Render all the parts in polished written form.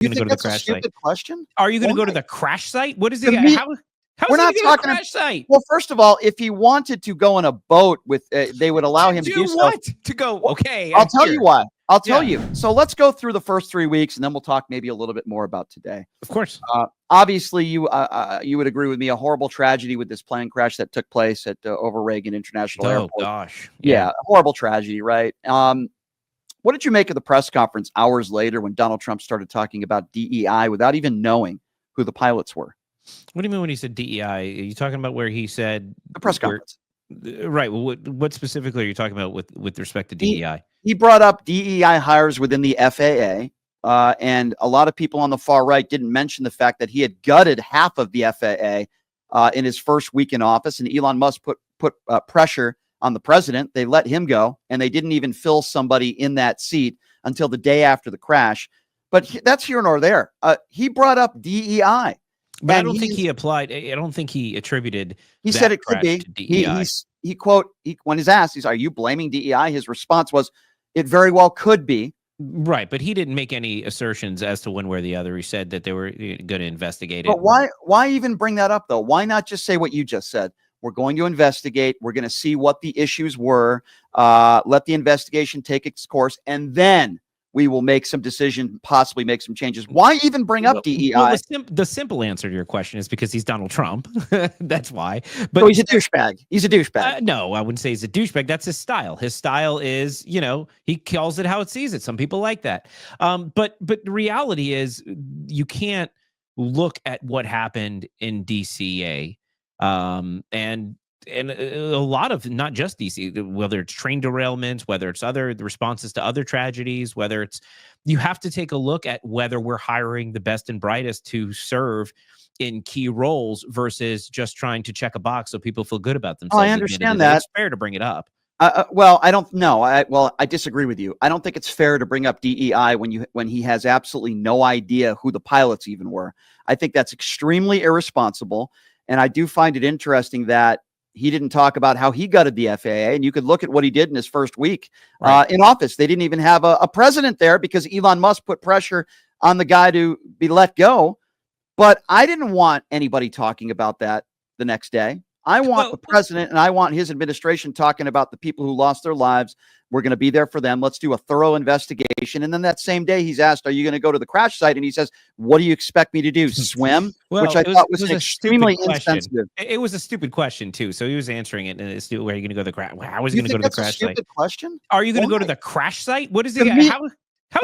You going to go think to the that's a crash site? stupid question? Are you going to go to Why? the crash site? What is To it? me, How we're is he not going to the talking. crash site? Well, first of all, if he wanted to go on a boat with, they would allow him to do so. What? To go? Okay, I'll tell you why. I'll tell Yeah. you. So let's go through the first 3 weeks, and then we'll talk maybe a little bit more about today. Of course. Obviously, you would agree with me. A horrible tragedy with this plane crash that took place at over Reagan International Airport. Oh gosh. Yeah, a horrible tragedy, right? What did you make of the press conference hours later when Donald Trump started talking about DEI without even knowing who the pilots were? What do you mean when he said DEI? Are you talking about where he said the press conference? Right. Well, what specifically are you talking about with respect to DEI? He brought up DEI hires within the FAA, and a lot of people on the far right didn't mention the fact that he had gutted half of the FAA in his first week in office, and Elon Musk put pressure on the president. They let him go, and they didn't even fill somebody in that seat until the day after the crash. But that's here nor there. He brought up DEI. But I don't think he applied. I don't think he attributed. He said it could be. DEI. When he's asked, are you blaming DEI? His response was, it very well could be. Right, but he didn't make any assertions as to one way or the other. He said that they were going to investigate it. But why even bring that up, though? Why not just say what you just said? We're going to investigate. We're going to see what the issues were. Let the investigation take its course, and then we will make some decision, possibly make some changes. Why even bring up DEI? Well, the simple answer to your question is because he's Donald Trump. That's why. But so he's a douchebag. He's a douchebag. No, I wouldn't say he's a douchebag. That's his style. His style is, he calls it how it sees it. Some people like that. But the reality is you can't look at what happened in DCA and a lot of not just DC, whether it's train derailments, whether it's the responses to other tragedies, whether it's, you have to take a look at whether we're hiring the best and brightest to serve in key roles versus just trying to check a box so people feel good about themselves. I understand that. It's fair to bring it up. Well, I don't know. I disagree with you. I don't think it's fair to bring up DEI when he has absolutely no idea who the pilots even were. I think that's extremely irresponsible. And I do find it interesting that he didn't talk about how he gutted the FAA, and you could look at what he did in his first week in office. They didn't even have a president there because Elon Musk put pressure on the guy to be let go. But I didn't want anybody talking about that the next day. I want the president and I want his administration talking about the people who lost their lives. We're going to be there for them. Let's do a thorough investigation. And then that same day he's asked, are you going to go to the crash site? And he says, what do you expect me to do? Swim? Which I thought was extremely insensitive. It was a stupid question too. So he was answering it. And it's, where are you going to go to the crash? How is he going to go to the crash site? Question? Are you going to go to the crash site? What is it?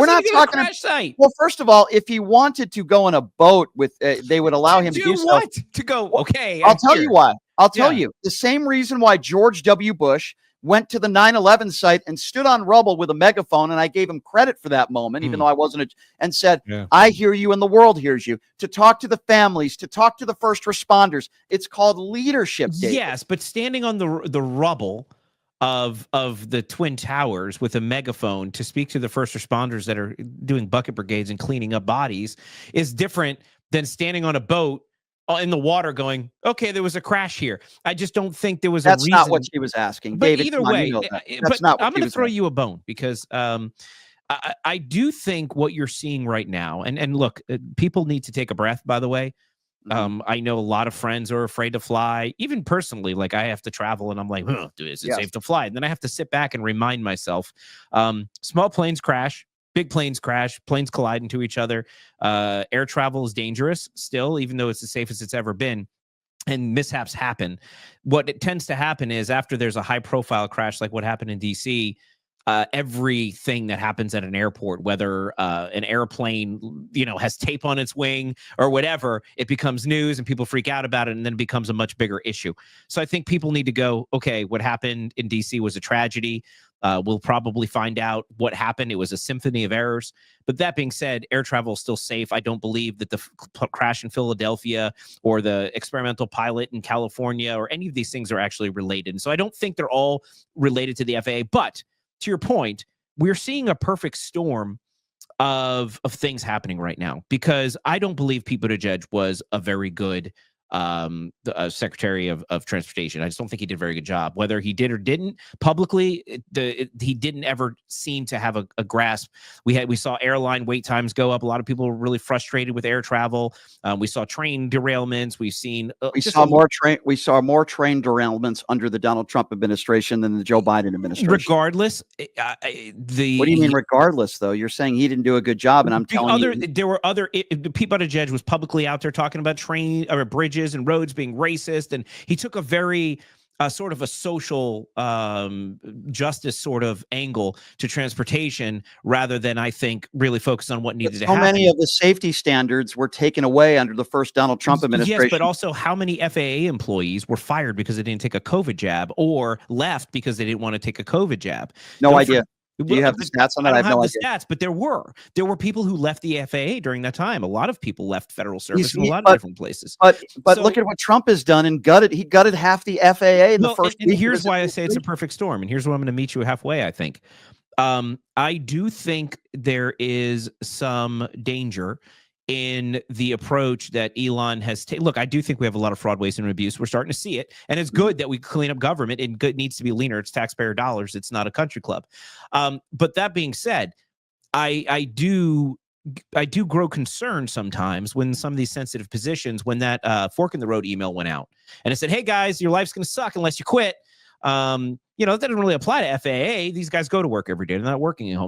We're not talking crash site. Well, first of all, if he wanted to go on a boat with, they would allow him to do so. What? To go? Okay. I'll tell you why. I'll tell you the same reason why George W. Bush went to the 9/11 site and stood on rubble with a megaphone. And I gave him credit for that moment, even though I wasn't, and said, I hear you and the world hears you, to talk to the families, to talk to the first responders. It's called leadership, David. Yes, but standing on the rubble of the Twin Towers with a megaphone to speak to the first responders that are doing bucket brigades and cleaning up bodies is different than standing on a boat in the water going, okay, there was a crash here. I just don't think there was a reason. That's not what she was asking. But David, either way, that's not what I'm going to throw you a bone because I do think what you're seeing right now, and look, people need to take a breath, by the way. I know a lot of friends are afraid to fly, even personally. Like I have to travel and I'm like, is it safe to fly? And then I have to sit back and remind myself, small planes crash, big planes crash, planes collide into each other. Air travel is dangerous still, even though it's the safest it's ever been. And mishaps happen. What it tends to happen is after there's a high profile crash, like what happened in DC, everything that happens at an airport, whether an airplane, has tape on its wing or whatever, it becomes news and people freak out about it. And then it becomes a much bigger issue. So I think people need to go, okay, what happened in DC was a tragedy. We'll probably find out what happened. It was a symphony of errors. But that being said, air travel is still safe. I don't believe that the crash in Philadelphia or the experimental pilot in California or any of these things are actually related. And so I don't think they're all related to the FAA. But to your point, we're seeing a perfect storm of things happening right now because I don't believe Pete Buttigieg was a very good the Secretary of Transportation. I just don't think he did a very good job. Whether he did or didn't publicly, he didn't ever seem to have a grasp. We saw airline wait times go up. A lot of people were really frustrated with air travel. We saw train derailments. We've seen we saw more train derailments under the Donald Trump administration than the Joe Biden administration. Regardless, what do you mean regardless, though? You're saying he didn't do a good job, and I'm telling you, there were other. Pete Buttigieg was publicly out there talking about train or bridges and roads being racist, and he took a very sort of a social justice sort of angle to transportation rather than, I think, really focus on what needed to happen. So many of the safety standards were taken away under the first Donald Trump administration. Yes, but also how many FAA employees were fired because they didn't take a COVID jab or left because they didn't want to take a COVID jab? No idea. Do you have the stats on that? I don't have the stats, but there were people who left the FAA during that time. A lot of people left federal service in a lot of different places. But look at what Trump has done and gutted. He gutted half the FAA in the first week. And here's why I say it's a perfect storm. And here's where I'm going to meet you halfway, I think. I do think there is some danger in the approach that Elon has taken. Look, I do think we have a lot of fraud, waste, and abuse. We're starting to see it. And it's good that we clean up government. It needs to be leaner. It's taxpayer dollars. It's not a country club. But that being said, I do grow concerned sometimes when some of these sensitive positions, when that fork in the road email went out and it said, hey guys, your life's going to suck unless you quit. That doesn't really apply to FAA. These guys go to work every day. They're not working at home.